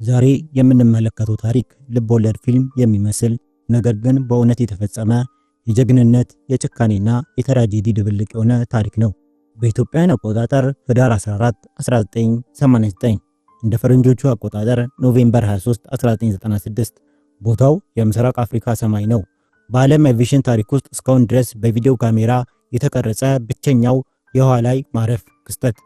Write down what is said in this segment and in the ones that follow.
ዛሬ የምንመለከተው ታሪክ ልቦለድ ፊልም የሚመስል ነገር ግን በእውነት የተፈጸመ የጀግንነት የጭካኔና የትራጀዲ ድብልቅ የሆነ ታሪክ ነው። በኢትዮጵያን አቆጣጠር ህዳር 14 1989 እንደ ፈረንጆቹ አቆጣጠር ኖቬምበር 23 1996 ቦታው የምስራቅ አፍሪካ ሰማይ ነው። በዓለም አቪዬሽን ታሪክ ውስጥ እስካሁን ድረስ በቪዲዮ ካሜራ የተቀረጸ ብቸኛው የውሃ ላይ ማረፍ ክስተት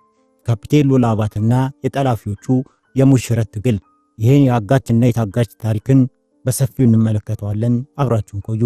ካፒቴን ሉላ አባተና የጠላፊዎቹ የሞት ሽረት ትግል። ይህን የአጋችና የታጋች ታሪክን በሰፊው እንመለከተዋለን። አብራችሁን ቆዩ።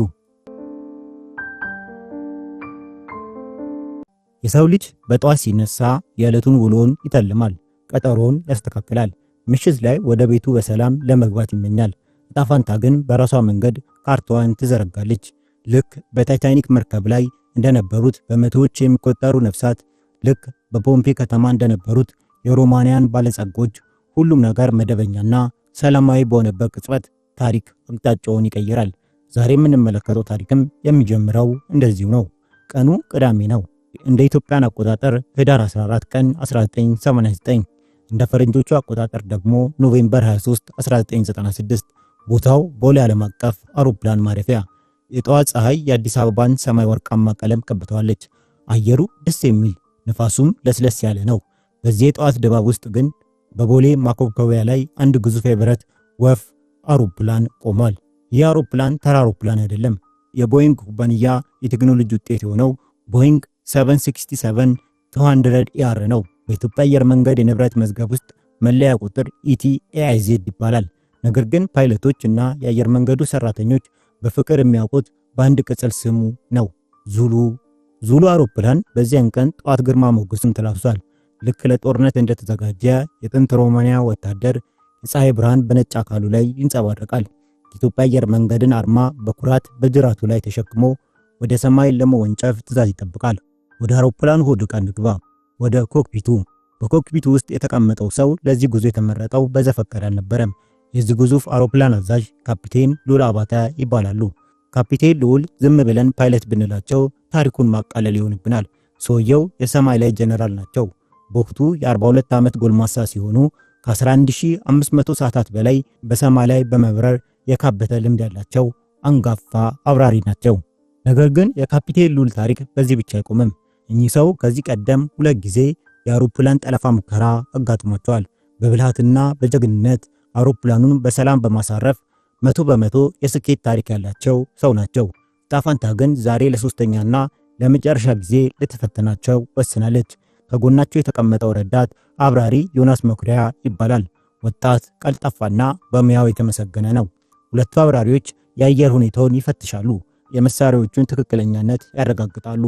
የሰው ልጅ በጠዋት ሲነሳ የዕለቱን ውሎን ይተልማል፣ ቀጠሮውን ያስተካክላል፣ ምሽት ላይ ወደ ቤቱ በሰላም ለመግባት ይመኛል። ዕጣ ፈንታ ግን በራሷ መንገድ ካርታዋን ትዘረጋለች። ልክ በታይታኒክ መርከብ ላይ እንደነበሩት በመቶዎች የሚቆጠሩ ነፍሳት፣ ልክ በፖምፔ ከተማ እንደነበሩት የሮማንያን ባለጸጎች ሁሉም ነገር መደበኛና ሰላማዊ በሆነበት ቅጽበት ታሪክ አቅጣጫውን ይቀይራል። ዛሬ የምንመለከተው ታሪክም የሚጀምረው እንደዚሁ ነው። ቀኑ ቅዳሜ ነው። እንደ ኢትዮጵያን አቆጣጠር ህዳር 14 ቀን 1989 እንደ ፈረንጆቹ አቆጣጠር ደግሞ ኖቬምበር 23 1996 ቦታው ቦሌ ዓለም አቀፍ አውሮፕላን ማረፊያ። የጠዋት ፀሐይ የአዲስ አበባን ሰማይ ወርቃማ ቀለም ቀብተዋለች። አየሩ ደስ የሚል ንፋሱም ለስለስ ያለ ነው። በዚህ የጠዋት ድባብ ውስጥ ግን በቦሌ ማኮብኮቢያ ላይ አንድ ግዙፍ የብረት ወፍ አውሮፕላን ቆሟል። ይህ አውሮፕላን ተራ አውሮፕላን አይደለም። የቦይንግ ኩባንያ የቴክኖሎጂ ውጤት የሆነው ቦይንግ 767-200ER ነው። በኢትዮጵያ አየር መንገድ የንብረት መዝገብ ውስጥ መለያ ቁጥር ETAIZ ይባላል። ነገር ግን ፓይለቶች እና የአየር መንገዱ ሰራተኞች በፍቅር የሚያውቁት በአንድ ቅጽል ስሙ ነው፣ ዙሉ። ዙሉ አውሮፕላን በዚያን ቀን ጠዋት ግርማ ሞገስን ተላብሷል። ልክ ለጦርነት እንደተዘጋጀ የጥንት ሮማንያ ወታደር የፀሐይ ብርሃን በነጭ አካሉ ላይ ይንጸባረቃል። የኢትዮጵያ አየር መንገድን አርማ በኩራት በጅራቱ ላይ ተሸክሞ ወደ ሰማይ ለመወንጨፍ ትዕዛዝ ይጠብቃል። ወደ አውሮፕላኑ ሆድ ዕቃ እንግባ፣ ወደ ኮክፒቱ። በኮክፒቱ ውስጥ የተቀመጠው ሰው ለዚህ ጉዞ የተመረጠው በዘፈቀደ አልነበረም። የዚህ ግዙፍ አውሮፕላን አዛዥ ካፒቴን ሉላ አባተ ይባላሉ። ካፒቴን ሉል ዝም ብለን ፓይለት ብንላቸው ታሪኩን ማቃለል ይሆንብናል። ሰውየው የሰማይ ላይ ጀነራል ናቸው። በወቅቱ የ42 ዓመት ጎልማሳ ሲሆኑ ከ11500 ሰዓታት በላይ በሰማይ ላይ በመብረር የካበተ ልምድ ያላቸው አንጋፋ አብራሪ ናቸው። ነገር ግን የካፒቴን ሉል ታሪክ በዚህ ብቻ አይቆምም። እኚህ ሰው ከዚህ ቀደም 2 ጊዜ የአውሮፕላን ጠለፋ ሙከራ አጋጥሟቸዋል። በብልሃትና በጀግንነት አውሮፕላኑን በሰላም በማሳረፍ 100% የስኬት ታሪክ ያላቸው ሰው ናቸው። ዕጣ ፈንታ ግን ዛሬ ለሶስተኛና ለመጨረሻ ጊዜ ልትፈተናቸው ወስናለች። ከጎናቸው የተቀመጠው ረዳት አብራሪ ዮናስ መኩሪያ ይባላል። ወጣት፣ ቀልጣፋና በሙያው የተመሰገነ ነው። ሁለቱ አብራሪዎች የአየር ሁኔታውን ይፈትሻሉ፣ የመሳሪያዎቹን ትክክለኛነት ያረጋግጣሉ።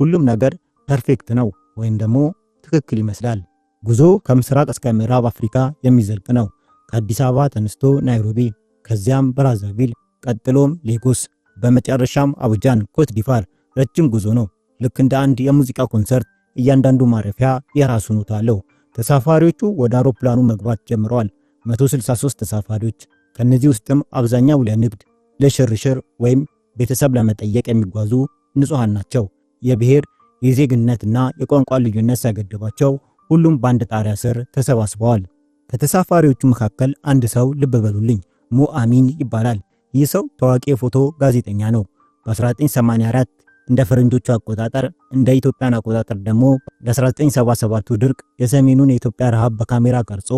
ሁሉም ነገር ፐርፌክት ነው ወይም ደግሞ ትክክል ይመስላል። ጉዞ ከምስራቅ እስከ ምዕራብ አፍሪካ የሚዘልቅ ነው። ከአዲስ አበባ ተነስቶ ናይሮቢ፣ ከዚያም ብራዛቪል፣ ቀጥሎም ሌጎስ፣ በመጨረሻም አቡጃን ኮት ዲቫር። ረጅም ጉዞ ነው። ልክ እንደ አንድ የሙዚቃ ኮንሰርት እያንዳንዱ ማረፊያ የራሱ ኖት አለው። ተሳፋሪዎቹ ወደ አውሮፕላኑ መግባት ጀምረዋል። 163 ተሳፋሪዎች። ከነዚህ ውስጥም አብዛኛው ለንግድ፣ ለሽርሽር ወይም ቤተሰብ ለመጠየቅ የሚጓዙ ንጹሃን ናቸው። የብሔር የዜግነትና የቋንቋ ልዩነት ሳይገድባቸው ሁሉም በአንድ ጣሪያ ስር ተሰባስበዋል። ከተሳፋሪዎቹ መካከል አንድ ሰው ልብ በሉልኝ፣ ሙአሚን ይባላል። ይህ ሰው ታዋቂ የፎቶ ጋዜጠኛ ነው። በ1984 እንደ ፈረንጆቹ አቆጣጠር እንደ ኢትዮጵያን አቆጣጠር ደግሞ ለ1977ቱ ድርቅ የሰሜኑን የኢትዮጵያ ረሃብ በካሜራ ቀርጾ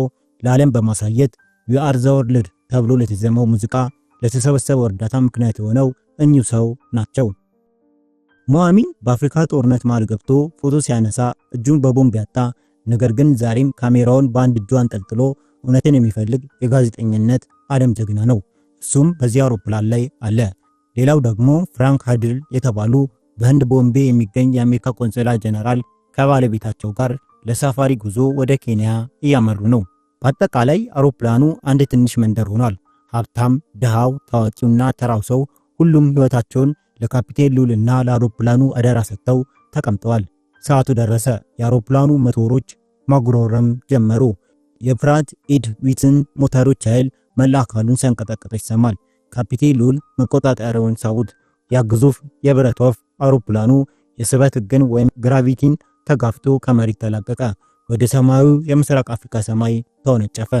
ለዓለም በማሳየት ዩ አር ዘ ወርልድ ተብሎ ለተዘመው ሙዚቃ ለተሰበሰበው እርዳታ ምክንያት የሆነው እኚሁ ሰው ናቸው። ሙአሚን በአፍሪካ ጦርነት መሃል ገብቶ ፎቶ ሲያነሳ እጁን በቦምብ ያጣ፣ ነገር ግን ዛሬም ካሜራውን በአንድ እጁ አንጠልጥሎ እውነትን የሚፈልግ የጋዜጠኝነት ዓለም ጀግና ነው። እሱም በዚህ አውሮፕላን ላይ አለ። ሌላው ደግሞ ፍራንክ ሃድል የተባሉ በህንድ ቦምቤ የሚገኝ የአሜሪካ ቆንስላ ጀነራል ከባለቤታቸው ጋር ለሳፋሪ ጉዞ ወደ ኬንያ እያመሩ ነው። በአጠቃላይ አውሮፕላኑ አንድ ትንሽ መንደር ሆኗል። ሀብታም፣ ድሃው፣ ታዋቂውና ተራው ሰው ሁሉም ህይወታቸውን ለካፒቴን ሉልና ለአውሮፕላኑ አደራ ሰጥተው ተቀምጠዋል። ሰዓቱ ደረሰ። የአውሮፕላኑ ሞተሮች ማጉረምረም ጀመሩ። የፕራት ኤድ ዊትን ሞተሮች ኃይል መላ አካሉን ሲያንቀጠቅጥ ይሰማል። ካፒቴን ሉል መቆጣጠሪያውን ሳቡት። ያ ግዙፍ የብረት ወፍ አውሮፕላኑ የስበት ህግን ወይም ግራቪቲን ተጋፍቶ ከመሬት ተላቀቀ። ወደ ሰማዩ የምስራቅ አፍሪካ ሰማይ ተወነጨፈ።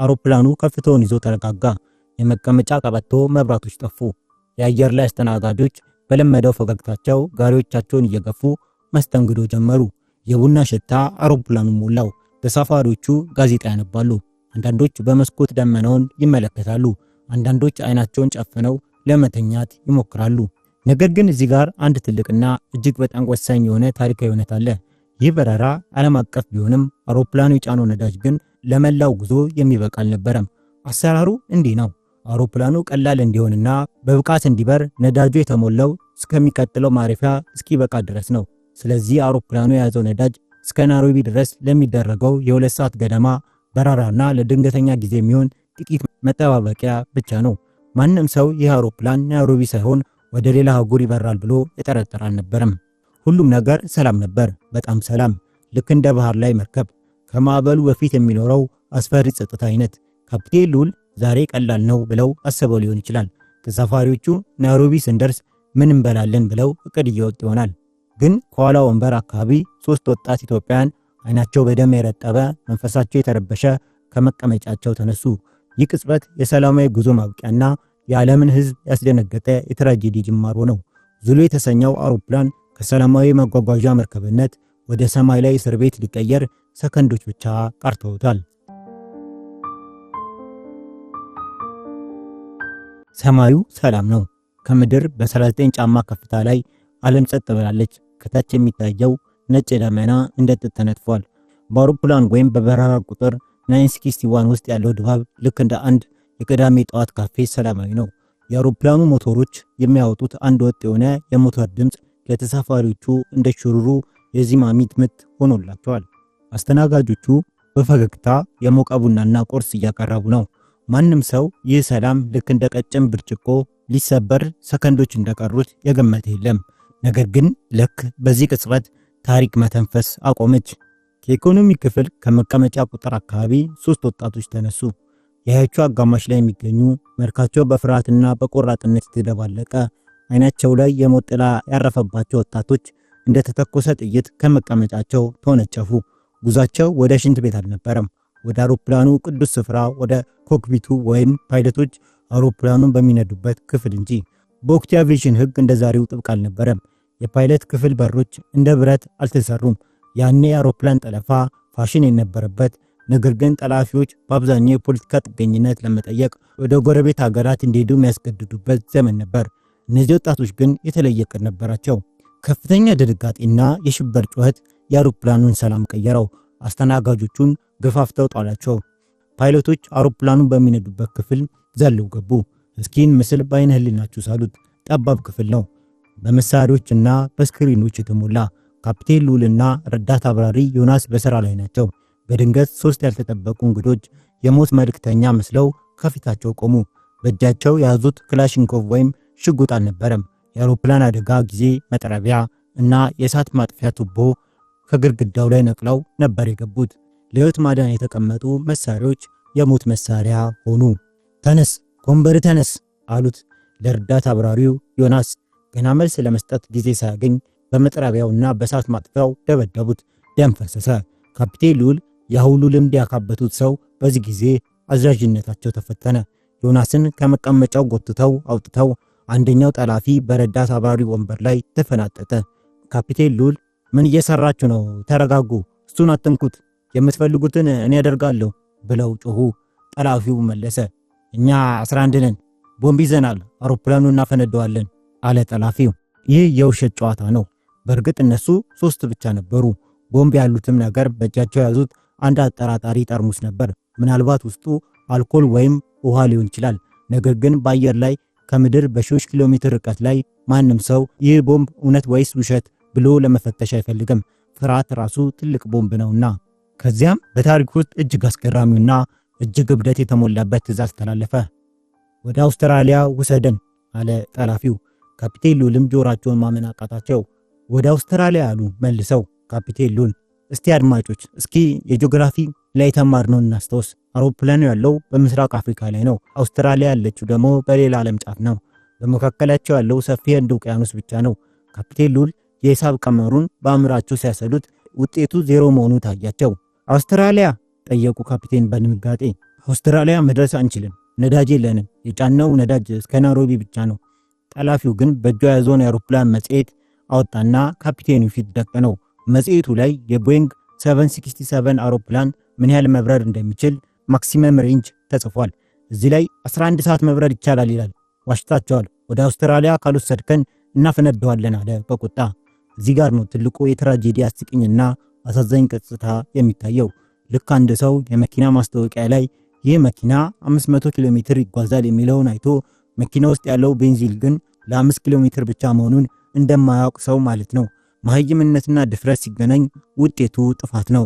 አውሮፕላኑ ከፍታውን ይዞ ተረጋጋ። የመቀመጫ ቀበቶ መብራቶች ጠፉ። የአየር ላይ አስተናጋጆች በለመደው ፈገግታቸው ጋሪዎቻቸውን እየገፉ መስተንግዶ ጀመሩ። የቡና ሽታ አውሮፕላኑን ሞላው። ተሳፋሪዎቹ ጋዜጣ ያነባሉ። አንዳንዶች በመስኮት ደመናውን ይመለከታሉ። አንዳንዶች አይናቸውን ጨፍነው ለመተኛት ይሞክራሉ። ነገር ግን እዚህ ጋር አንድ ትልቅና እጅግ በጣም ወሳኝ የሆነ ታሪካዊ እውነት አለ። ይህ በረራ ዓለም አቀፍ ቢሆንም አውሮፕላኑ የጫነው ነዳጅ ግን ለመላው ጉዞ የሚበቃ አልነበረም። አሰራሩ እንዲህ ነው። አውሮፕላኑ ቀላል እንዲሆንና በብቃት እንዲበር ነዳጁ የተሞላው እስከሚቀጥለው ማረፊያ እስኪበቃ ድረስ ነው። ስለዚህ አውሮፕላኑ የያዘው ነዳጅ እስከ ናይሮቢ ድረስ ለሚደረገው የ2 ሰዓት ገደማ በረራና ለድንገተኛ ጊዜ የሚሆን ጥቂት መጠባበቂያ ብቻ ነው። ማንም ሰው ይህ አውሮፕላን ናይሮቢ ሳይሆን ወደ ሌላ አህጉር ይበራል ብሎ የጠረጠረ አልነበረም። ሁሉም ነገር ሰላም ነበር፣ በጣም ሰላም፣ ልክ እንደ ባህር ላይ መርከብ። ከማዕበሉ በፊት የሚኖረው አስፈሪ ጸጥታ አይነት። ካፒቴን ልዑል ዛሬ ቀላል ነው ብለው አስበው ሊሆን ይችላል። ተሳፋሪዎቹ ናይሮቢ ስንደርስ ምን እንበላለን ብለው እቅድ እየወጡ ይሆናል። ግን ከኋላ ወንበር አካባቢ 3 ወጣት ኢትዮጵያውያን አይናቸው በደም የረጠበ መንፈሳቸው የተረበሸ ከመቀመጫቸው ተነሱ። ይህ ቅጽበት የሰላማዊ ጉዞ ማብቂያና የዓለምን ሕዝብ ያስደነገጠ የትራጀዲ ጅማሮ ነው። ዙሉ የተሰኘው አውሮፕላን ከሰላማዊ መጓጓዣ መርከብነት ወደ ሰማይ ላይ እስር ቤት ሊቀየር ሰከንዶች ብቻ ቀርተውታል። ሰማዩ ሰላም ነው። ከምድር በ39 ጫማ ከፍታ ላይ ዓለም ጸጥ ብላለች። ከታች የሚታየው ነጭ ደመና እንደ ጥጥ ተነጥፏል። በአውሮፕላን ወይም በበረራ ቁጥር 961 ውስጥ ያለው ድባብ ልክ እንደ አንድ የቅዳሜ ጠዋት ካፌ ሰላማዊ ነው። የአውሮፕላኑ ሞተሮች የሚያወጡት አንድ ወጥ የሆነ የሞተር ድምፅ ለተሳፋሪዎቹ እንደ ሽሩሩ የዚማሚት ምት ሆኖላቸዋል። አስተናጋጆቹ በፈገግታ የሞቀ ቡናና ቁርስ እያቀረቡ ነው። ማንም ሰው ይህ ሰላም ልክ እንደ ቀጭን ብርጭቆ ሊሰበር ሰከንዶች እንደቀሩት የገመተ የለም። ነገር ግን ልክ በዚህ ቅጽበት ታሪክ መተንፈስ አቆመች። ከኢኮኖሚ ክፍል ከመቀመጫ ቁጥር አካባቢ 3 ወጣቶች ተነሱ። የሀያዎቹ አጋማሽ ላይ የሚገኙ መልካቸው በፍርሃትና በቆራጥነት የተደባለቀ አይናቸው ላይ የሞት ጥላ ያረፈባቸው ወጣቶች እንደተተኮሰ ጥይት ከመቀመጫቸው ተወነጨፉ። ጉዟቸው ወደ ሽንት ቤት አልነበረም፣ ወደ አውሮፕላኑ ቅዱስ ስፍራ፣ ወደ ኮክፒቱ ወይም ፓይለቶች አውሮፕላኑን በሚነዱበት ክፍል እንጂ። በወቅቱ የአቪዬሽን ሕግ እንደ ዛሬው ጥብቅ አልነበረም። የፓይለት ክፍል በሮች እንደ ብረት አልተሰሩም። ያኔ የአውሮፕላን ጠለፋ ፋሽን የነበረበት፣ ነገር ግን ጠላፊዎች በአብዛኛው የፖለቲካ ጥገኝነት ለመጠየቅ ወደ ጎረቤት ሀገራት እንዲሄዱ የሚያስገድዱበት ዘመን ነበር። እነዚህ ወጣቶች ግን የተለየ ዕቅድ ነበራቸው። ከፍተኛ ድንጋጤና የሽብር ጩኸት የአውሮፕላኑን ሰላም ቀየረው። አስተናጋጆቹን ገፋፍተው ጣሏቸው። ፓይለቶች አውሮፕላኑን በሚነዱበት ክፍል ዘለው ገቡ። እስኪን ምስል በአይነ ህሊናችሁ ሳሉት። ጠባብ ክፍል ነው፣ በመሳሪያዎችና በስክሪኖች የተሞላ። ካፒቴን ልዑልና ረዳት አብራሪ ዮናስ በሥራ ላይ ናቸው። በድንገት 3 ያልተጠበቁ እንግዶች የሞት መልእክተኛ መስለው ከፊታቸው ቆሙ። በእጃቸው የያዙት ክላሽንኮቭ ወይም ሽጉጥ አልነበረም። የአውሮፕላን አደጋ ጊዜ መጥረቢያ እና የእሳት ማጥፊያ ቱቦ ከግድግዳው ላይ ነቅለው ነበር የገቡት። ለሕይወት ማዳን የተቀመጡ መሳሪያዎች የሞት መሳሪያ ሆኑ። ተነስ ኮምበር ተነስ አሉት ለረዳት አብራሪው ዮናስ። ገና መልስ ለመስጠት ጊዜ ሳያገኝ በመጥረቢያውና በእሳት ማጥፊያው ደበደቡት። ደም ፈሰሰ። ካፒቴን ልዑል የሁሉ ልምድ ያካበቱት ሰው በዚህ ጊዜ አዛዥነታቸው ተፈተነ። ዮናስን ከመቀመጫው ጎትተው አውጥተው አንደኛው ጠላፊ በረዳት አብራሪ ወንበር ላይ ተፈናጠጠ። ካፒቴን ልዑል ምን እየሰራችሁ ነው? ተረጋጉ፣ እሱን አትንኩት፣ የምትፈልጉትን እኔ ያደርጋለሁ ብለው ጮሁ። ጠላፊው መለሰ፣ እኛ 11 ነን፣ ቦምብ ይዘናል፣ አውሮፕላኑን እናፈነደዋለን አለ ጠላፊው። ይህ የውሸት ጨዋታ ነው። በእርግጥ እነሱ 3 ብቻ ነበሩ። ቦምብ ያሉትም ነገር በእጃቸው ያዙት አንድ አጠራጣሪ ጠርሙስ ነበር። ምናልባት ውስጡ አልኮል ወይም ውሃ ሊሆን ይችላል። ነገር ግን በአየር ላይ ከምድር በሺዎች ኪሎ ሜትር ርቀት ላይ ማንም ሰው ይህ ቦምብ እውነት ወይስ ውሸት ብሎ ለመፈተሽ አይፈልግም። ፍርሃት ራሱ ትልቅ ቦምብ ነውና። ከዚያም በታሪክ ውስጥ እጅግ አስገራሚውና እጅግ እብደት የተሞላበት ትዕዛዝ ተላለፈ። ወደ አውስትራሊያ ውሰደን አለ ጠላፊው። ካፒቴን ልዑልም ጆሮአቸውን ማመን አቃታቸው። ወደ አውስትራሊያ አሉ መልሰው ካፒቴን ልዑል። እስቲ አድማጮች፣ እስኪ የጂኦግራፊ ላይ ተማርነውን እናስታውስ። አውሮፕላኑ ያለው በምስራቅ አፍሪካ ላይ ነው። አውስትራሊያ ያለችው ደግሞ በሌላ ዓለም ጫፍ ነው። በመካከላቸው ያለው ሰፊ ህንድ ውቅያኖስ ብቻ ነው። ካፒቴን ልዑል የሂሳብ ቀመሩን በአእምራቸው ሲያሰሉት ውጤቱ 0 መሆኑ ታያቸው። አውስትራሊያ ጠየቁ ካፒቴን በድንጋጤ። አውስትራሊያ መድረስ አንችልም፣ ነዳጅ የለንም፣ የጫነው ነዳጅ እስከ ናይሮቢ ብቻ ነው። ጠላፊው ግን በእጁ የያዘውን የአውሮፕላን መጽሔት አወጣና ካፒቴኑ ፊት ደቀነው። መጽሔቱ ላይ የቦይንግ 767 አውሮፕላን ምን ያህል መብረር እንደሚችል ማክሲመም ሬንጅ ተጽፏል። እዚህ ላይ 11 ሰዓት መብረር ይቻላል ይላል። ዋሽታቸዋል፣ ወደ አውስትራሊያ ካልወሰድከን እናፈነደዋለን አለ በቁጣ። እዚህ ጋር ነው ትልቁ የትራጀዲ አስቂኝና አሳዛኝ ገጽታ የሚታየው። ልክ አንድ ሰው የመኪና ማስታወቂያ ላይ ይህ መኪና 500 ኪሎ ሜትር ይጓዛል የሚለውን አይቶ መኪና ውስጥ ያለው ቤንዚን ግን ለ5 ኪሎ ሜትር ብቻ መሆኑን እንደማያውቅ ሰው ማለት ነው። መሃይምነትና ድፍረት ሲገናኝ ውጤቱ ጥፋት ነው።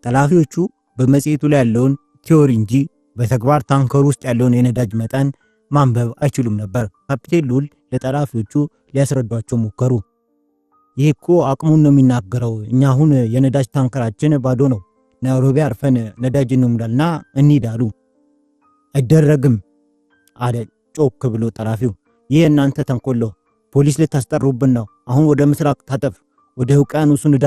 ጠላፊዎቹ በመጽሔቱ ላይ ያለውን ቲዮሪ እንጂ በተግባር ታንከሩ ውስጥ ያለውን የነዳጅ መጠን ማንበብ አይችሉም ነበር። ካፒቴን ሉል ለጠላፊዎቹ ሊያስረዷቸው ሞከሩ። ይህ እኮ አቅሙን ነው የሚናገረው። እኛ አሁን የነዳጅ ታንከራችን ባዶ ነው። ናይሮቢ አርፈን ነዳጅ እንሙላልና እንሂድ አሉ። አይደረግም አለ ጮክ ብሎ ጠላፊው። ይህ እናንተ ተንኮሎ፣ ፖሊስ ልታስጠሩብን ነው። አሁን ወደ ምስራቅ ታጠፍ፣ ወደ ውቅያኖሱ ንዳ።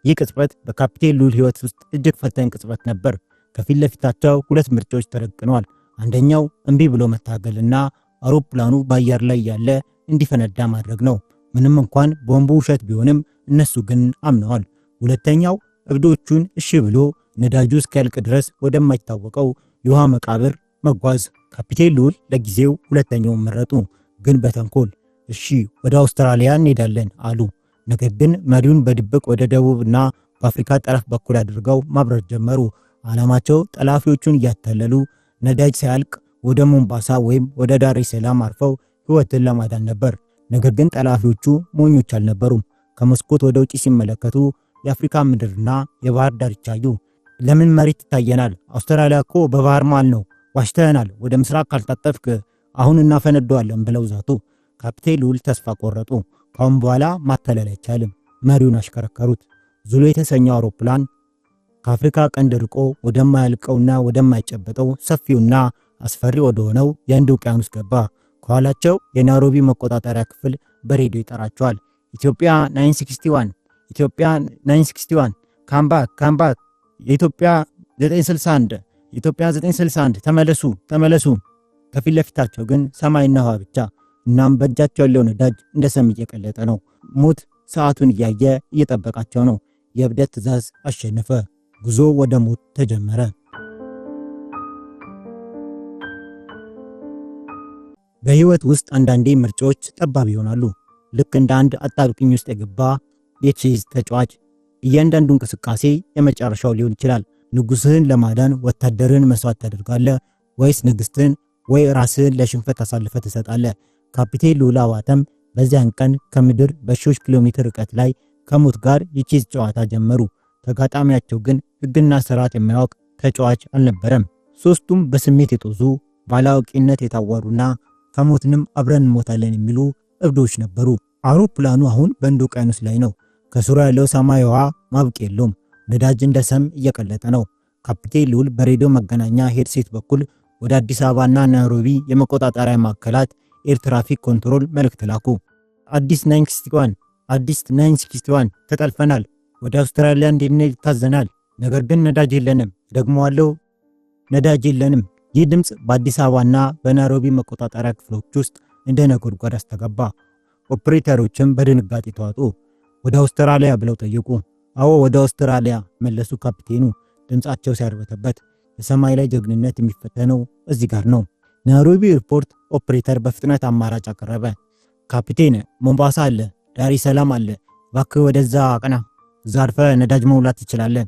ይህ ቅጽበት በካፒቴን ሉል ሕይወት ውስጥ እጅግ ፈታኝ ቅጽበት ነበር። ከፊት ለፊታቸው ሁለት ምርጫዎች ተደቅነዋል። አንደኛው እምቢ ብሎ መታገልና አውሮፕላኑ በአየር ላይ ያለ እንዲፈነዳ ማድረግ ነው። ምንም እንኳን ቦምቡ ውሸት ቢሆንም እነሱ ግን አምነዋል። ሁለተኛው እብዶቹን እሺ ብሎ ነዳጁ እስኪያልቅ ድረስ ወደማይታወቀው የውሃ መቃብር መጓዝ። ካፒቴን ሉል ለጊዜው ሁለተኛውን መረጡ፣ ግን በተንኮል እሺ ወደ አውስትራሊያ እንሄዳለን አሉ። ነገር ግን መሪውን በድብቅ ወደ ደቡብና በአፍሪካ ጠረፍ በኩል አድርገው ማብረር ጀመሩ። ዓላማቸው ጠላፊዎቹን እያታለሉ ነዳጅ ሳያልቅ ወደ ሞምባሳ ወይም ወደ ዳሬ ሰላም አርፈው ሕይወትን ለማዳን ነበር። ነገር ግን ጠላፊዎቹ ሞኞች አልነበሩም። ከመስኮት ወደ ውጪ ሲመለከቱ የአፍሪካ ምድርና የባህር ዳርቻ አዩ። ለምን መሬት ይታየናል? አውስትራሊያ እኮ በባህር መሃል ነው። ዋሽተናል። ወደ ምስራቅ ካልታጠፍክ አሁን እናፈነደዋለን ብለው ዛቱ። ካፒቴን ሉል ተስፋ ቆረጡ። ካሁን በኋላ ማታለል አይቻልም። መሪውን አሽከረከሩት። ዙሉ የተሰኘው አውሮፕላን ከአፍሪካ ቀንድ ርቆ ወደማያልቀውና ወደማይጨበጠው ሰፊውና አስፈሪ ወደሆነው የህንድ ውቅያኖስ ገባ። ከኋላቸው የናይሮቢ መቆጣጠሪያ ክፍል በሬዲዮ ይጠራቸዋል። ኢትዮጵያ 961፣ ኢትዮጵያ 961፣ ካምባክ፣ የኢትዮጵያ 961፣ ኢትዮጵያ 961፣ ተመለሱ ተመለሱ። ከፊት ለፊታቸው ግን ሰማይና ውሃ ብቻ። እናም በእጃቸው ያለው ነዳጅ እንደ ሰም እየቀለጠ ነው። ሞት ሰዓቱን እያየ እየጠበቃቸው ነው። የእብደት ትዕዛዝ አሸነፈ። ጉዞ ወደ ሞት ተጀመረ። በህይወት ውስጥ አንዳንዴ ምርጫዎች ጠባብ ይሆናሉ። ልክ እንደ አንድ አጣብቂኝ ውስጥ የገባ የቼዝ ተጫዋች። እያንዳንዱ እንቅስቃሴ የመጨረሻው ሊሆን ይችላል። ንጉስህን ለማዳን ወታደርን መስዋዕት ታደርጋለህ ወይስ ንግስትን ወይ ራስህን ለሽንፈት አሳልፈህ ትሰጣለህ? ካፒቴን ሉል አዋተም በዚያን ቀን ከምድር በሺዎች ኪሎ ሜትር ርቀት ላይ ከሞት ጋር የቼዝ ጨዋታ ጀመሩ። ተጋጣሚያቸው ግን ህግና ስርዓት የማያውቅ ተጫዋች አልነበረም። ሶስቱም በስሜት የጦዙ ባላዋቂነት የታወሩና ከሞትንም አብረን እንሞታለን የሚሉ እብዶች ነበሩ። አውሮፕላኑ አሁን በህንድ ውቅያኖስ ላይ ነው። ከስሩ ያለው ሰማይ ውሃ ማብቂያ የለውም። ነዳጅ እንደ ሰም እየቀለጠ ነው። ካፒቴን ሉል በሬዲዮ መገናኛ ሄድሴት በኩል ወደ አዲስ አበባና ናይሮቢ የመቆጣጠሪያ ማዕከላት ኤር ትራፊክ ኮንትሮል መልእክት ላኩ። አዲስ 961 ተጠልፈናል። ወደ አውስትራሊያ እንድንሄድ ታዘናል። ነገር ግን ነዳጅ የለንም። ደግሞዋለሁ፣ ነዳጅ የለንም። ይህ ድምጽ በአዲስ አበባና በናይሮቢ መቆጣጠሪያ ክፍሎች ውስጥ እንደ ነጎድጓድ አስተጋባ። ኦፕሬተሮችም በድንጋጤ ተዋጡ። ወደ አውስትራሊያ ብለው ጠየቁ። አዎ ወደ አውስትራሊያ መለሱ ካፒቴኑ ድምጻቸው ሲያርበተበት። የሰማይ ላይ ጀግንነት የሚፈተነው እዚህ ጋር ነው። ናይሮቢ ኤርፖርት ኦፕሬተር በፍጥነት አማራጭ አቀረበ። ካፒቴን ሞምባሳ አለ፣ ዳሬ ሰላም አለ፣ እባክህ ወደዛ አቅና፣ እዛ አርፈህ ነዳጅ መሙላት ትችላለህ።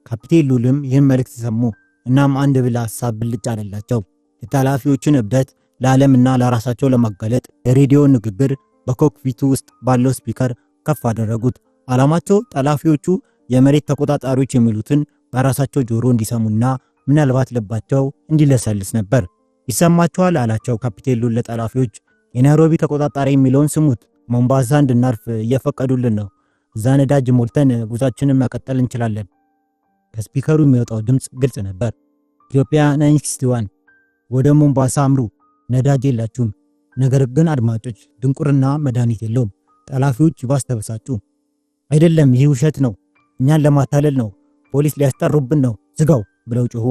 ካፒቴን ሉልም ይህን መልእክት ሰሙ። እናም አንድ ብላ ሐሳብ ብልጭ አለላቸው። የጠላፊዎችን እብደት ለዓለምና ለራሳቸው ለማጋለጥ የሬዲዮ ንግግር በኮክፒቱ ውስጥ ባለው ስፒከር ከፍ አደረጉት። ዓላማቸው ጠላፊዎቹ የመሬት ተቆጣጣሪዎች የሚሉትን በራሳቸው ጆሮ እንዲሰሙና ምናልባት ልባቸው እንዲለሰልስ ነበር። ይሰማቸዋል አላቸው ካፒቴን ሉል ለጠላፊዎች። የናይሮቢ ተቆጣጣሪ የሚለውን ስሙት። ሞምባሳ እንድናርፍ እየፈቀዱልን ነው። እዛ ነዳጅ ሞልተን ጉዟችንን መቀጠል እንችላለን። ከስፒከሩ የሚወጣው ድምጽ ግልጽ ነበር። ኢትዮጵያ 961 ወደ ሞምባሳ አምሩ፣ ነዳጅ የላችሁም። ነገር ግን አድማጮች፣ ድንቁርና መድኃኒት የለውም። ጠላፊዎች ይባስ ተበሳጩ። አይደለም፣ ይህ ውሸት ነው፣ እኛን ለማታለል ነው፣ ፖሊስ ሊያስጠሩብን ነው፣ ዝጋው ብለው ጮሁ።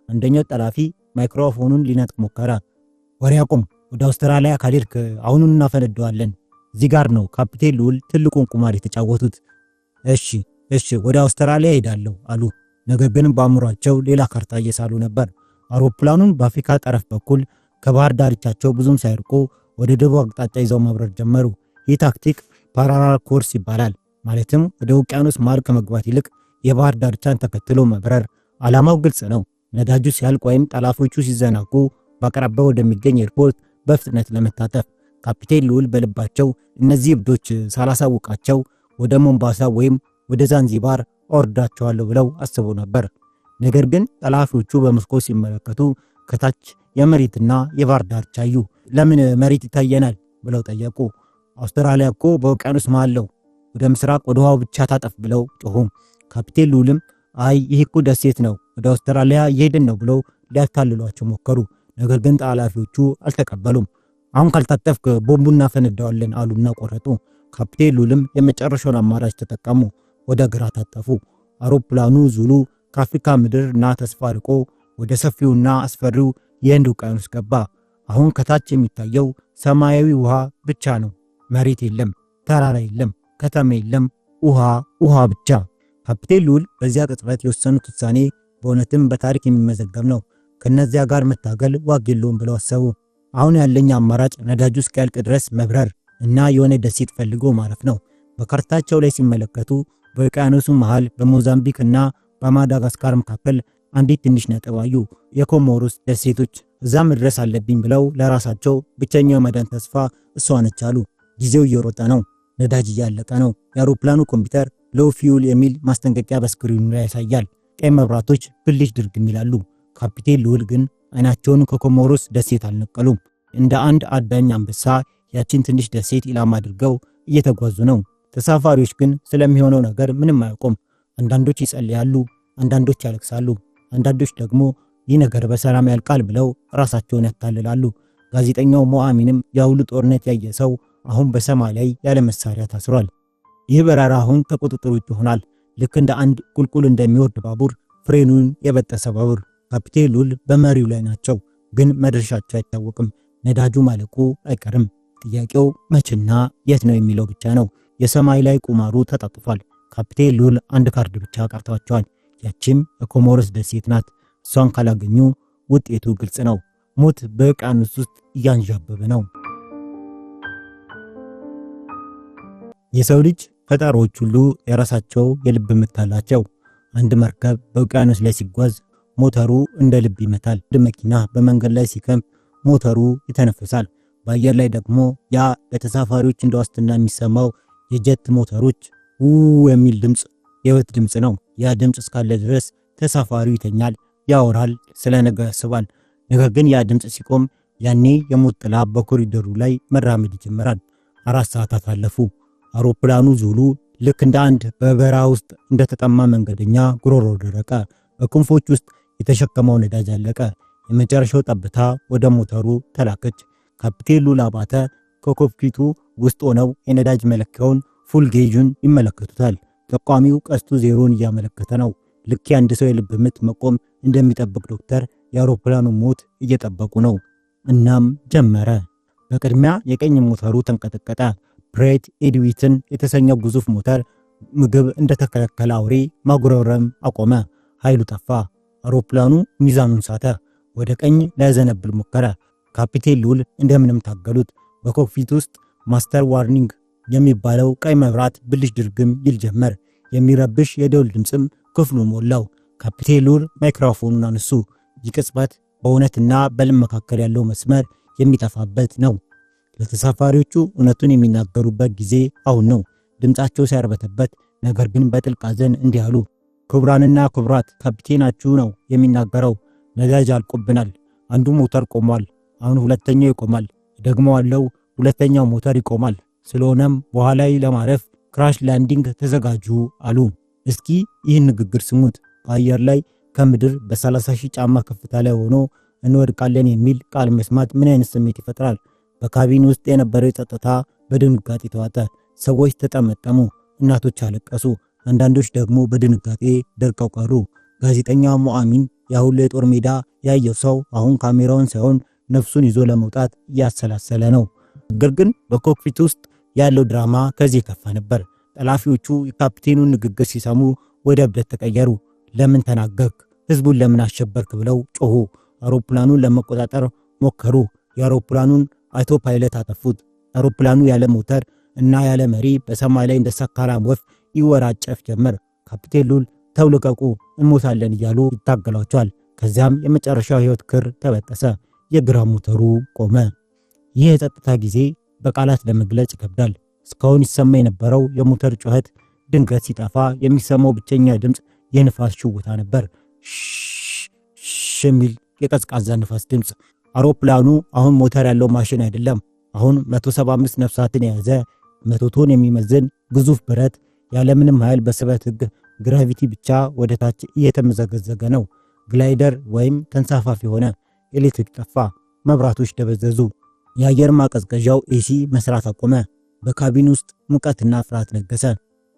አንደኛው ጠላፊ ማይክሮፎኑን ሊነጥቅ ሞከረ። ወሬ አቁም፣ ወደ አውስትራሊያ ካልሄድክ አሁኑን እናፈነደዋለን። እዚህ ጋር ነው ካፒቴን ልዑል ትልቁን ቁማር የተጫወቱት። እሺ ወደ አውስትራሊያ ሄዳለሁ አሉ። ነገር ግን በአእምሯቸው ሌላ ካርታ እየሳሉ ነበር። አውሮፕላኑን በአፍሪካ ጠረፍ በኩል ከባህር ዳርቻቸው ብዙም ሳይርቁ ወደ ደቡብ አቅጣጫ ይዘው መብረር ጀመሩ። ይህ ታክቲክ ፓራላል ኮርስ ይባላል። ማለትም ወደ ውቅያኖስ መሃል ከመግባት ይልቅ የባህር ዳርቻን ተከትሎ መብረር። ዓላማው ግልጽ ነው። ነዳጁ ሲያልቅ ወይም ጠላፎቹ ሲዘናጉ በአቅራቢያው ወደሚገኝ ኤርፖርት በፍጥነት ለመታጠፍ። ካፒቴን ልዑል በልባቸው እነዚህ እብዶች ሳላሳውቃቸው ወደ ሞምባሳ ወይም ወደ ዛንዚባር አወርዳቸዋለሁ ብለው አስበው ነበር። ነገር ግን ጠላፊዎቹ በመስኮት ሲመለከቱ ከታች የመሬትና የባህር ዳርቻ አዩ። ለምን መሬት ይታየናል ብለው ጠየቁ። አውስትራሊያ እኮ በውቅያኖስ መሃል ነው፣ ወደ ምስራቅ ወደ ውሃው ብቻ ታጠፍ ብለው ጮኹ። ካፒቴን ልዑልም አይ ይህ እኮ ደሴት ነው፣ ወደ አውስትራሊያ እየሄድን ነው ብለው ሊያታልሏቸው ሞከሩ። ነገር ግን ጠላፊዎቹ አልተቀበሉም። አሁን ካልታጠፍክ ቦምቡን እናፈነዳዋለን አሉና ቆረጡ። ካፒቴን ልዑልም የመጨረሻውን አማራጭ ተጠቀሙ። ወደ ግራ ታጠፉ። አውሮፕላኑ ዙሉ ከአፍሪካ ምድርና ተስፋ ርቆ ወደ ሰፊውና አስፈሪው የህንድ ውቅያኖስ ገባ። አሁን ከታች የሚታየው ሰማያዊ ውሃ ብቻ ነው። መሬት የለም፣ ተራራ የለም፣ ከተማ የለም፣ ውሃ ብቻ። ካፒቴን ልዑል በዚያ ቅጽበት የወሰኑት ውሳኔ በእውነትም በታሪክ የሚመዘገብ ነው። ከነዚያ ጋር መታገል ዋጋ የለውም ብለው አሰቡ። አሁን ያለኝ አማራጭ ነዳጁ እስኪያልቅ ድረስ መብረር እና የሆነ ደሴት ፈልጎ ማረፍ ነው። በካርታቸው ላይ ሲመለከቱ በውቅያኖሱ መሃል በሞዛምቢክ እና በማዳጋስካር መካከል አንዲት ትንሽ ነጥብ አዩ። የኮሞሮስ ደሴቶች። እዛ መድረስ አለብኝ ብለው ለራሳቸው ብቸኛው መዳን ተስፋ እሷ ነች አሉ። ጊዜው እየሮጠ ነው። ነዳጅ እያለቀ ነው። የአውሮፕላኑ ኮምፒውተር ሎው ፊውል የሚል ማስጠንቀቂያ በስክሪኑ ላይ ያሳያል። ቀይ መብራቶች ብልጭ ድርግም ይላሉ። ካፒቴን ልዑል ግን አይናቸውን ከኮሞሮስ ደሴት አልነቀሉም። እንደ አንድ አዳኝ አንበሳ ያችን ትንሽ ደሴት ኢላማ አድርገው እየተጓዙ ነው። ተሳፋሪዎች ግን ስለሚሆነው ነገር ምንም አያውቁም። አንዳንዶች ይጸልያሉ፣ አንዳንዶች ያለቅሳሉ፣ አንዳንዶች ደግሞ ይህ ነገር በሰላም ያልቃል ብለው ራሳቸውን ያታልላሉ። ጋዜጠኛው ሞአሚንም የአውሉ ጦርነት ያየ ሰው አሁን በሰማይ ላይ ያለ መሳሪያ ታስሯል። ይህ በረራ አሁን ከቁጥጥር ውጭ ይሆናል። ልክ እንደ አንድ ቁልቁል እንደሚወርድ ባቡር፣ ፍሬኑን የበጠሰ ባቡር። ካፒቴን ልዑል በመሪው ላይ ናቸው፣ ግን መድረሻቸው አይታወቅም። ነዳጁ ማለቁ አይቀርም። ጥያቄው መቼና የት ነው የሚለው ብቻ ነው። የሰማይ ላይ ቁማሩ ተጣጥፏል። ካፒቴን ልዑል አንድ ካርድ ብቻ ቀርቷቸዋል። ያቺም የኮሞሮስ ደሴት ናት። እሷን ካላገኙ ውጤቱ ግልጽ ነው። ሞት በውቅያኖስ ውስጥ እያንዣበበ ነው። የሰው ልጅ ፈጣሪዎች ሁሉ የራሳቸው የልብ ምት አላቸው። አንድ መርከብ በውቅያኖስ ላይ ሲጓዝ ሞተሩ እንደ ልብ ይመታል። አንድ መኪና በመንገድ ላይ ሲከምፕ ሞተሩ ይተነፍሳል። በአየር ላይ ደግሞ ያ ለተሳፋሪዎች እንደ ዋስትና የሚሰማው የጀት ሞተሮች የሚል ድምጽ የህይወት ድምጽ ነው። ያ ድምጽ እስካለ ድረስ ተሳፋሪው ይተኛል፣ ያወራል፣ ስለ ነገ ያስባል። ነገር ግን ያ ድምጽ ሲቆም ያኔ የሞት ጥላ በኮሪደሩ ላይ መራመድ ይጀምራል። 4 ሰዓታት አለፉ። አውሮፕላኑ ዙሉ ልክ እንደ አንድ በበረሃ ውስጥ እንደተጠማ መንገደኛ ጉሮሮ ደረቀ። በክንፎች ውስጥ የተሸከመው ነዳጅ አለቀ። የመጨረሻው ጠብታ ወደ ሞተሩ ተላከች። ካፒቴን ልዑል አባተ ከኮክፒቱ ውስጥ ሆነው የነዳጅ መለኪያውን ፉል ጌጁን ይመለከቱታል። ጠቋሚው ቀስቱ ዜሮን እያመለከተ ነው። ልክ የአንድ ሰው የልብ ምት መቆም እንደሚጠብቅ ዶክተር የአውሮፕላኑ ሞት እየጠበቁ ነው። እናም ጀመረ። በቅድሚያ የቀኝ ሞተሩ ተንቀጠቀጠ። ብሬት ኤድዊትን የተሰኘው ግዙፍ ሞተር ምግብ እንደተከለከለ አውሬ ማጉረምረም አቆመ። ኃይሉ ጠፋ። አውሮፕላኑ ሚዛኑን ሳተ። ወደ ቀኝ ሊያዘነብል ሞከረ። ካፒቴን ልዑል እንደምንም ታገሉት። በኮክፒት ውስጥ ማስተር ዋርኒንግ የሚባለው ቀይ መብራት ብልሽ ድርግም ይል ጀመር። የሚረብሽ የደውል ድምጽም ክፍሉን ሞላው። ካፒቴን ልዑል ማይክሮፎኑን አነሱ። ይህ ቅጽበት በእውነትና በልም መካከል ያለው መስመር የሚጠፋበት ነው። ለተሳፋሪዎቹ እውነቱን የሚናገሩበት ጊዜ አሁን ነው። ድምጻቸው ሲያርበተበት፣ ነገር ግን በጥልቅ ሐዘን እንዲህ አሉ። ክቡራንና ክቡራት፣ ካፒቴናችሁ ነው የሚናገረው። ነዳጅ አልቆብናል። አንዱ ሞተር ቆሟል። አሁን ሁለተኛው ይቆማል። ደግሞ አለው ሁለተኛው ሞተር ይቆማል። ስለሆነም በኋላ ላይ ለማረፍ ክራሽ ላንዲንግ ተዘጋጁ አሉ። እስኪ ይህን ንግግር ስሙት። በአየር ላይ ከምድር በ30,000 ጫማ ከፍታ ላይ ሆኖ እንወድቃለን የሚል ቃል መስማት ምን አይነት ስሜት ይፈጥራል? በካቢን ውስጥ የነበረው ጸጥታ በድንጋጤ ተዋጠ። ሰዎች ተጠመጠሙ፣ እናቶች አለቀሱ፣ አንዳንዶች ደግሞ በድንጋጤ ደርቀው ቀሩ። ጋዜጠኛ ሞአሚን ያሁን የጦር ሜዳ ያየው ሰው አሁን ካሜራውን ሳይሆን ነፍሱን ይዞ ለመውጣት እያሰላሰለ ነው። ነገር ግን በኮክፒት ውስጥ ያለው ድራማ ከዚህ ከፋ ነበር። ጠላፊዎቹ የካፕቴኑን ንግግር ሲሰሙ ወደ እብደት ተቀየሩ። ለምን ተናገርክ? ህዝቡን ለምን አሸበርክ? ብለው ጮሁ። አውሮፕላኑን ለመቆጣጠር ሞከሩ። የአውሮፕላኑን አውቶ ፓይለት አጠፉት። አውሮፕላኑ ያለ ሞተር እና ያለ መሪ በሰማይ ላይ እንደ ሰካራም ወፍ ይወራጨፍ ጀመር። ካፕቴን ሉል ተው ልቀቁ፣ እንሞታለን እያሉ ይታገሏቸዋል። ከዚያም የመጨረሻው ህይወት ክር ተበጠሰ። የግራ ሞተሩ ቆመ። ይህ የጸጥታ ጊዜ በቃላት ለመግለጽ ይከብዳል። እስካሁን ይሰማ የነበረው የሞተር ጩኸት ድንገት ሲጠፋ የሚሰማው ብቸኛ ድምፅ የንፋስ ሽውታ ነበር። የሚል የቀዝቃዛ ንፋስ ድምፅ። አውሮፕላኑ አሁን ሞተር ያለው ማሽን አይደለም። አሁን 175 ነፍሳትን የያዘ 100 ቶን የሚመዝን ግዙፍ ብረት ያለምንም ኃይል በስበት ህግ ግራቪቲ ብቻ ወደ ታች እየተመዘገዘገ ነው። ግላይደር ወይም ተንሳፋፊ ሆነ። ኤሌክትሪክ ጠፋ። መብራቶች ደበዘዙ። የአየር ማቀዝቀዣው ኤሲ መስራት አቆመ። በካቢን ውስጥ ሙቀትና ፍርሃት ነገሰ።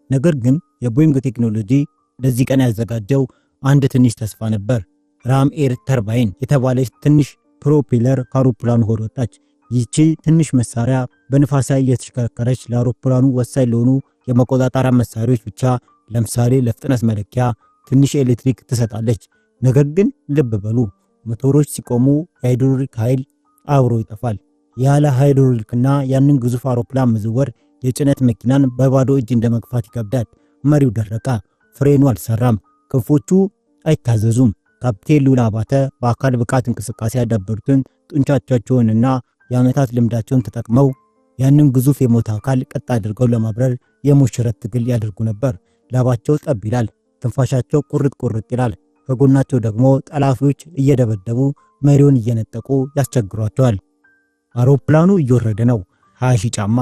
ነገር ግን የቦይንግ ቴክኖሎጂ ለዚህ ቀን ያዘጋጀው አንድ ትንሽ ተስፋ ነበር። ራም ኤር ተርባይን የተባለች ትንሽ ፕሮፔለር ከአውሮፕላኑ ሆድ ወጣች። ይህቺ ትንሽ መሳሪያ በንፋስ ኃይል የተሽከረከረች ለአውሮፕላኑ ወሳኝ ለሆኑ የመቆጣጠሪያ መሳሪያዎች ብቻ፣ ለምሳሌ ለፍጥነት መለኪያ ትንሽ ኤሌክትሪክ ትሰጣለች። ነገር ግን ልብ በሉ፣ ሞተሮች ሲቆሙ የሃይድሮሊክ ኃይል አብሮ ይጠፋል። ያለ ሃይድሮሊክና ያንን ግዙፍ አውሮፕላን መዘወር የጭነት መኪናን በባዶ እጅ እንደመግፋት ይከብዳል። መሪው ደረቀ። ፍሬኑ አልሰራም። ክንፎቹ አይታዘዙም። ካፕቴን ሉል አባተ በአካል ብቃት እንቅስቃሴ ያዳበሩትን ጡንቻቸውንና የዓመታት ልምዳቸውን ተጠቅመው ያንን ግዙፍ የሞት አካል ቀጥ አድርገው ለማብረር የሞሽረት ትግል ያደርጉ ነበር። ላባቸው ጠብ ይላል። ትንፋሻቸው ቁርጥ ቁርጥ ይላል። ከጎናቸው ደግሞ ጠላፊዎች እየደበደቡ መሪውን እየነጠቁ ያስቸግሯቸዋል። አውሮፕላኑ እየወረደ ነው። 20,000 ጫማ፣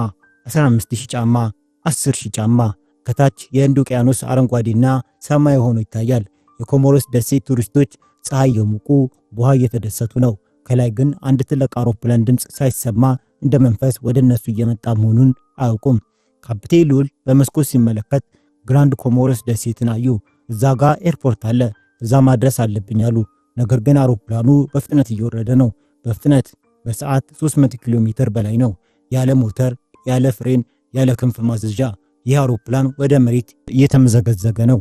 15,000 ጫማ፣ 10,000 ጫማ። ከታች የህንድ ውቅያኖስ አረንጓዴና ሰማያዊ ሆኖ ይታያል። የኮሞሮስ ደሴት ቱሪስቶች ፀሐይ የሙቁ በውሃ እየተደሰቱ ነው። ከላይ ግን አንድ ትልቅ አውሮፕላን ድምፅ ሳይሰማ እንደ መንፈስ ወደ እነሱ እየመጣ መሆኑን አያውቁም። ካፕቴን ሉል በመስኮት ሲመለከት ግራንድ ኮሞሮስ ደሴትን አዩ። እዛ ጋር ኤርፖርት አለ፣ እዛ ማድረስ አለብኝ አሉ። ነገር ግን አውሮፕላኑ በፍጥነት እየወረደ ነው። በፍጥነት በሰዓት 300 ኪሎ ሜትር በላይ ነው። ያለ ሞተር፣ ያለ ፍሬን፣ ያለ ክንፍ ማዘዣ ይህ አውሮፕላን ወደ መሬት እየተመዘገዘገ ነው።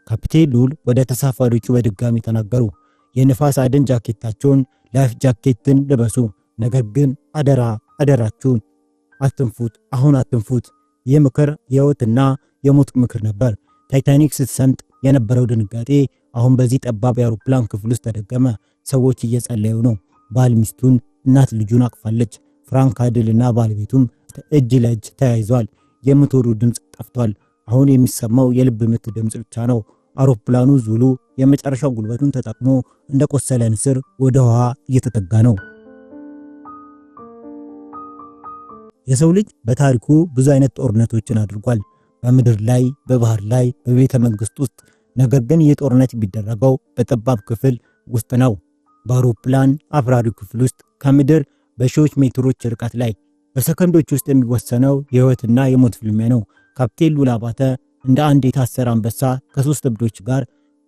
ካፕቴን ሉል ወደ ተሳፋሪዎቹ በድጋሚ ተናገሩ። የንፋስ አደን ጃኬታቸውን ላይፍ ጃኬትን ልበሱ። ነገር ግን አደራችሁን አትንፉት፣ አሁን አትንፉት። ይህ ምክር የህይወትና የሞት ምክር ነበር። ታይታኒክ ስትሰምጥ የነበረው ድንጋጤ አሁን በዚህ ጠባብ የአውሮፕላን ክፍል ውስጥ ተደገመ። ሰዎች እየጸለዩ ነው። ባል ሚስቱን፣ እናት ልጁን አቅፋለች። ፍራንክ አድልና ባለቤቱም እጅ ለእጅ ተያይዘዋል። የሞተሩ ድምፅ ጠፍቷል። አሁን የሚሰማው የልብ ምት ድምፅ ብቻ ነው። አውሮፕላኑ ዙሉ የመጨረሻው ጉልበቱን ተጠቅሞ እንደቆሰለ ንስር ወደ ውሃ እየተጠጋ ነው። የሰው ልጅ በታሪኩ ብዙ አይነት ጦርነቶችን አድርጓል። በምድር ላይ፣ በባህር ላይ፣ በቤተ መንግስት ውስጥ። ነገር ግን ይህ ጦርነት ቢደረገው በጠባብ ክፍል ውስጥ ነው። በአውሮፕላን አብራሪው ክፍል ውስጥ ከምድር በሺዎች ሜትሮች ርቀት ላይ በሰከንዶች ውስጥ የሚወሰነው የህይወትና የሞት ፍልሚያ ነው። ካፕቴን ሉል አባተ እንደ አንድ የታሰረ አንበሳ ከሶስት እብዶች ጋር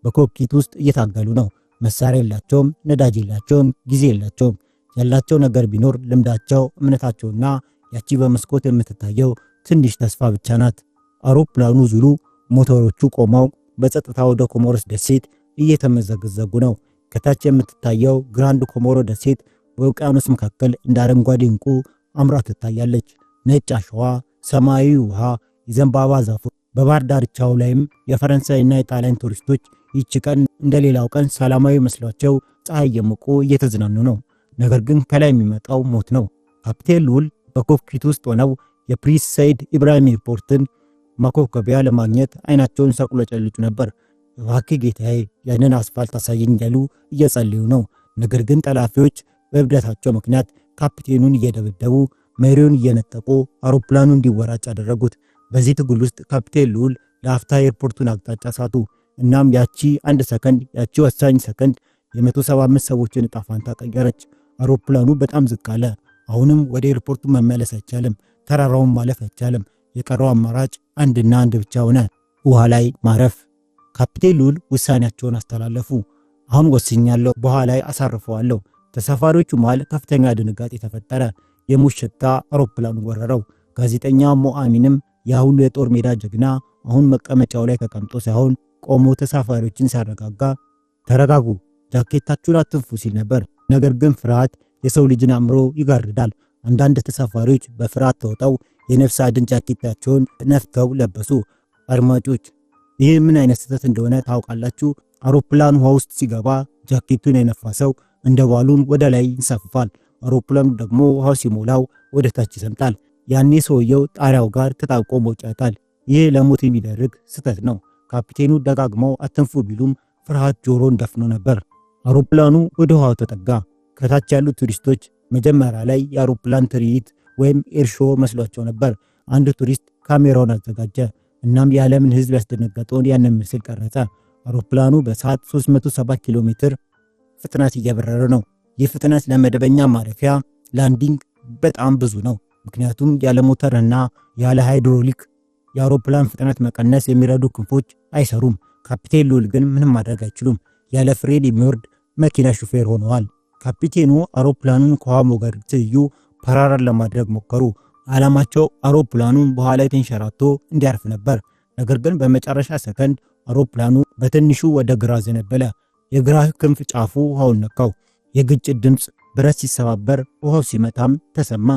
በኮክፒት ውስጥ እየታገሉ ነው። መሳሪያ የላቸውም፣ ነዳጅ የላቸውም፣ ጊዜ የላቸውም። ያላቸው ነገር ቢኖር ልምዳቸው፣ እምነታቸውና ያቺ በመስኮት የምትታየው ትንሽ ተስፋ ብቻ ናት። አውሮፕላኑ ዙሉ ሞተሮቹ ቆመው በጸጥታ ወደ ኮሞሮስ ደሴት እየተመዘገዘጉ ነው። ከታች የምትታየው ግራንድ ኮሞሮ ደሴት በውቅያኖስ መካከል እንደ አረንጓዴ እንቁ አምራ ትታያለች። ነጭ አሸዋ፣ ሰማያዊ ውሃ፣ የዘንባባ ዛፎች። በባህር ዳርቻው ላይም የፈረንሳይና የጣሊያን ቱሪስቶች ይህች ቀን እንደሌላው ቀን ሰላማዊ መስሏቸው ፀሐይ የሞቁ እየተዝናኑ ነው። ነገር ግን ከላይ የሚመጣው ሞት ነው። ካፕቴን ሉል በኮክፒት ውስጥ ሆነው የፕሪንስ ሰይድ ኢብራሂም ኤርፖርትን ማኮብኮቢያ ለማግኘት አይናቸውን ሰቅለጨልጩ ነበር። እባክህ ጌታዬ ያንን አስፋልት አሳየኝ ያሉ እየጸለዩ ነው። ነገር ግን ጠላፊዎች በእብደታቸው ምክንያት ካፕቴኑን እየደበደቡ መሪውን እየነጠቁ አውሮፕላኑ እንዲወራጭ አደረጉት። በዚህ ትግል ውስጥ ካፕቴን ሉል ለአፍታ ኤርፖርቱን አቅጣጫ ሳቱ። እናም ያቺ አንድ ሰከንድ፣ ያቺ ወሳኝ ሰከንድ የ175 ሰዎችን ዕጣ ፈንታ ቀየረች። አውሮፕላኑ በጣም ዝቅ አለ። አሁንም ወደ ኤርፖርቱ መመለስ አይቻልም። ተራራውን ማለፍ አይቻልም። የቀረው አማራጭ አንድና አንድ ብቻ ሆነ፣ ውሃ ላይ ማረፍ። ካፕቴን ሉል ውሳኔያቸውን አስተላለፉ። አሁን ወስኛለሁ፣ በኋላ ላይ አሳርፈዋለሁ። ተሳፋሪዎቹ መሃል ከፍተኛ ድንጋጤ ተፈጠረ። የሞት ሽታ አውሮፕላኑን ወረረው። ጋዜጠኛ ሞአሚንም ያ ሁሉ የጦር ሜዳ ጀግና አሁን መቀመጫው ላይ ተቀምጦ ሳይሆን ቆሞ ተሳፋሪዎችን ሲያረጋጋ ተረጋጉ፣ ጃኬታችሁን አትንፉ ሲል ነበር። ነገር ግን ፍርሃት የሰው ልጅን አእምሮ ይጋርዳል። አንዳንድ ተሳፋሪዎች በፍርሃት ተውጠው የነፍስ አድን ጃኬታቸውን ነፍተው ለበሱ። አድማጮች፣ ይህ ምን አይነት ስህተት እንደሆነ ታውቃላችሁ? አውሮፕላን ውሃ ውስጥ ሲገባ ጃኬቱን የነፋ ሰው እንደ ባሉን ወደ ላይ ይንሳፈፋል። አውሮፕላኑ ደግሞ ውሃው ሲሞላው ወደ ታች ይሰምጣል። ያኔ ሰውየው ጣሪያው ጋር ተጣብቆ ሞጫታል። ይህ ለሞት የሚደረግ ስህተት ነው። ካፒቴኑ ደጋግመው አትንፉ ቢሉም ፍርሃት ጆሮን ደፍኖ ነበር። አውሮፕላኑ ወደ ውሃው ተጠጋ። ከታች ያሉት ቱሪስቶች መጀመሪያ ላይ የአውሮፕላን ትርኢት ወይም ኤርሾ መስሏቸው ነበር። አንድ ቱሪስት ካሜራውን አዘጋጀ። እናም የዓለምን ሕዝብ ያስደነገጠውን ያንን ምስል ቀረጸ። አውሮፕላኑ በሰዓት 307 ኪሎ ሜትር ፍጥነት እየበረረ ነው። ይህ ፍጥነት ለመደበኛ ማረፊያ ላንዲንግ በጣም ብዙ ነው። ምክንያቱም ያለ ሞተርና ያለ ሃይድሮሊክ የአውሮፕላን ፍጥነት መቀነስ የሚረዱ ክንፎች አይሰሩም። ካፒቴን ሉል ግን ምንም ማድረግ አይችሉም። ያለ ፍሬን የሚወርድ መኪና ሹፌር ሆነዋል። ካፒቴኑ አውሮፕላኑን ከውሃ ሞገድ ትይዩ ፓራራል ለማድረግ ሞከሩ። ዓላማቸው አውሮፕላኑን በኋላ ላይ ተንሸራቶ እንዲያርፍ ነበር። ነገር ግን በመጨረሻ ሰከንድ አውሮፕላኑ በትንሹ ወደ ግራ ዘነበለ። የግራ ክንፍ ጫፉ ውሃውን ነካው። የግጭት ድምፅ ብረት ሲሰባበር ውሃው ሲመታም ተሰማ።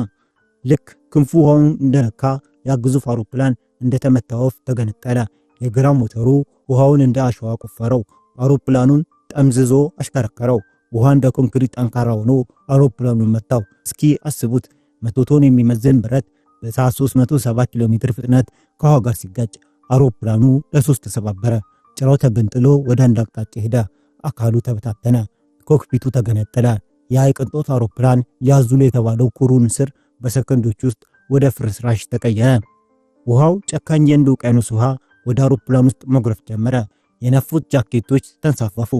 ልክ ክንፉ ውሃውን እንደነካ ያ ግዙፍ አውሮፕላን እንደተመታ ወፍ ተገነጠለ። የግራ ሞተሩ ውሃውን እንደ አሸዋ ቆፈረው። አውሮፕላኑን ጠምዝዞ አሽከረከረው። ውሃ እንደ ኮንክሪት ጠንካራ ሆኖ አውሮፕላኑን መታው። እስኪ አስቡት፣ 100 ቶን የሚመዘን ብረት በሰዓት 307 ኪሎ ሜትር ፍጥነት ከውሃ ጋር ሲጋጭ አውሮፕላኑ ለሶስት ተሰባበረ። ጭራው ተገንጥሎ ወደ አንድ አቅጣጫ ሄደ። አካሉ ተበታተነ። ኮክፒቱ ተገነጠለ። ያ የቅንጦት አውሮፕላን ያዙል የተባለው ኩሩ ንስር በሰከንዶች ውስጥ ወደ ፍርስራሽ ተቀየረ። ውሃው ጨካኝ የህንድ ውቅያኖስ ውሃ ወደ አውሮፕላን ውስጥ መጉረፍ ጀመረ። የነፉት ጃኬቶች ተንሳፈፉ።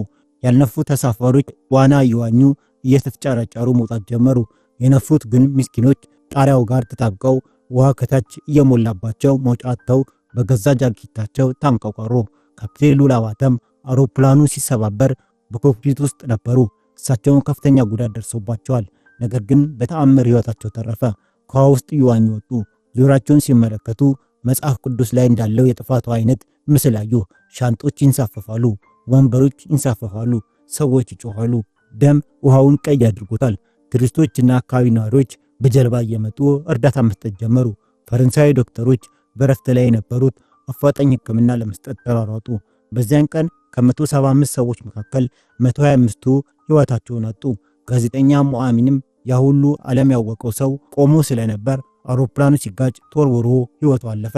ያልነፉ ተሳፋሪዎች ዋና እየዋኙ እየተጫራጫሩ መውጣት ጀመሩ። የነፉት ግን ምስኪኖች ጣሪያው ጋር ተጣብቀው ውሃ ከታች እየሞላባቸው መውጫተው በገዛ ጃኬታቸው ታንቀቋሩ። ካፒቴን ሉል አባተም አውሮፕላኑ ሲሰባበር በኮክፒት ውስጥ ነበሩ። እሳቸውን ከፍተኛ ጉዳት ደርሶባቸዋል። ነገር ግን በተአምር ህይወታቸው ተረፈ። ከውሃ ውስጥ እየዋኙ ወጡ። ዙሪያቸውን ሲመለከቱ መጽሐፍ ቅዱስ ላይ እንዳለው የጥፋቱ አይነት ምስል አዩ። ሻንጦች ይንሳፈፋሉ፣ ወንበሮች ይንሳፈፋሉ፣ ሰዎች ይጮኻሉ። ደም ውሃውን ቀይ አድርጎታል። ቱሪስቶችና አካባቢ ነዋሪዎች በጀልባ እየመጡ እርዳታ መስጠት ጀመሩ። ፈረንሳዊ ዶክተሮች በረፍት ላይ የነበሩት አፋጣኝ ሕክምና ለመስጠት ተሯሯጡ። በዚያን ቀን ከ175 ሰዎች መካከል 125ቱ ህይወታቸውን አጡ። ጋዜጠኛ ሞአሚንም ያ ሁሉ ዓለም ያወቀው ሰው ቆሞ ስለነበር አውሮፕላኑ ሲጋጭ ተወርውሮ ህይወቱ አለፈ።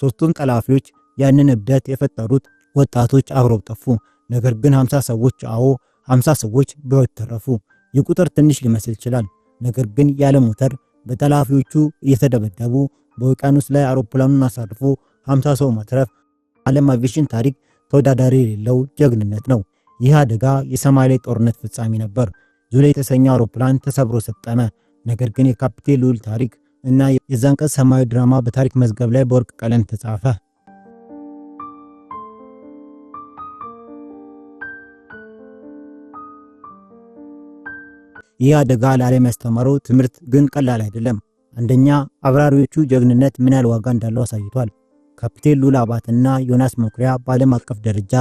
ሶስቱም ጠላፊዎች ያንን እብደት የፈጠሩት ወጣቶች አብረው ጠፉ። ነገር ግን 50 ሰዎች 50 ሰዎች በህይወት ተረፉ። ይህ ቁጥር ትንሽ ሊመስል ይችላል። ነገር ግን ያለ ሞተር በጠላፊዎቹ እየተደበደቡ በውቅያኖስ ላይ አውሮፕላኑን አሳርፎ 50 ሰው ማትረፍ ዓለም አቪዬሽን ታሪክ ተወዳዳሪ የሌለው ጀግንነት ነው። ይህ አደጋ የሰማይ ላይ ጦርነት ፍጻሜ ነበር። ዙላ የተሰኘ አውሮፕላን ተሰብሮ ሰጠመ። ነገር ግን የካፒቴን ሉል ታሪክ እና የዛን ቀን ሰማያዊ ድራማ በታሪክ መዝገብ ላይ በወርቅ ቀለም ተጻፈ። ይህ አደጋ ለዓለም ያስተማረው ትምህርት ግን ቀላል አይደለም። አንደኛ፣ አብራሪዎቹ ጀግንነት ምን ያህል ዋጋ እንዳለው አሳይቷል። ካፒቴን ሉል አባትና ዮናስ መኩሪያ በዓለም አቀፍ ደረጃ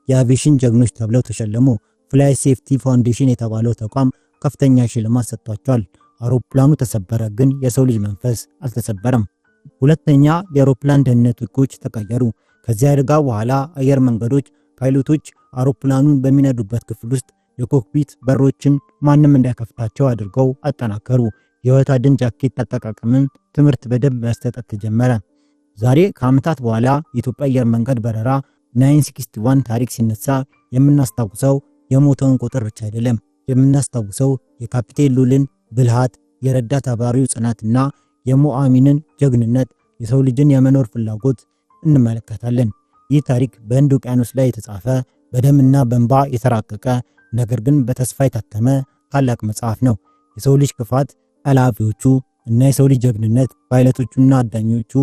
የአቪዬሽን ጀግኖች ተብለው ተሸለሙ። ፍላይ ሴፍቲ ፋውንዴሽን የተባለው ተቋም ከፍተኛ ሽልማት ሰጥቷቸዋል። አውሮፕላኑ ተሰበረ፣ ግን የሰው ልጅ መንፈስ አልተሰበረም። ሁለተኛ፣ የአውሮፕላን ደህንነት ሕጎች ተቀየሩ። ከዚያ አደጋ በኋላ አየር መንገዶች ፓይሎቶች አውሮፕላኑን በሚነዱበት ክፍል ውስጥ የኮክፒት በሮችን ማንም እንዳይከፍታቸው አድርገው አጠናከሩ። የህይወት አድን ጃኬት አጠቃቀምን ትምህርት በደንብ መስጠት ተጀመረ። ዛሬ ከዓመታት በኋላ የኢትዮጵያ አየር መንገድ በረራ 961 ታሪክ ሲነሳ የምናስታውሰው የሞተውን ቁጥር ብቻ አይደለም። የምናስታውሰው የካፒቴን ሉልን ብልሃት፣ የረዳት አብራሪው ጽናትና የሞአሚንን ጀግንነት፣ የሰው ልጅን የመኖር ፍላጎት እንመለከታለን። ይህ ታሪክ በህንድ ውቅያኖስ ላይ የተጻፈ በደምና በእንባ የተራቀቀ ነገር ግን በተስፋ የታተመ ታላቅ መጽሐፍ ነው። የሰው ልጅ ክፋት፣ ጠላፊዎቹ እና የሰው ልጅ ጀግንነት ፓይለቶቹና አዳኞቹ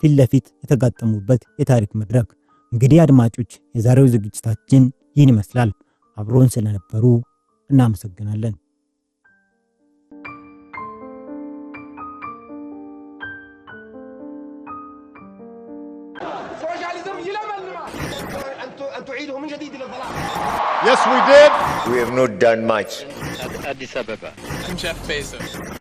ፊት ለፊት የተጋጠሙበት የታሪክ መድረክ። እንግዲህ አድማጮች፣ የዛሬው ዝግጅታችን ይህን ይመስላል። አብሮን ስለነበሩ እናመሰግናለን። Yes, we did. We have not done much. Addis Ababa. I'm Jeff Bezos.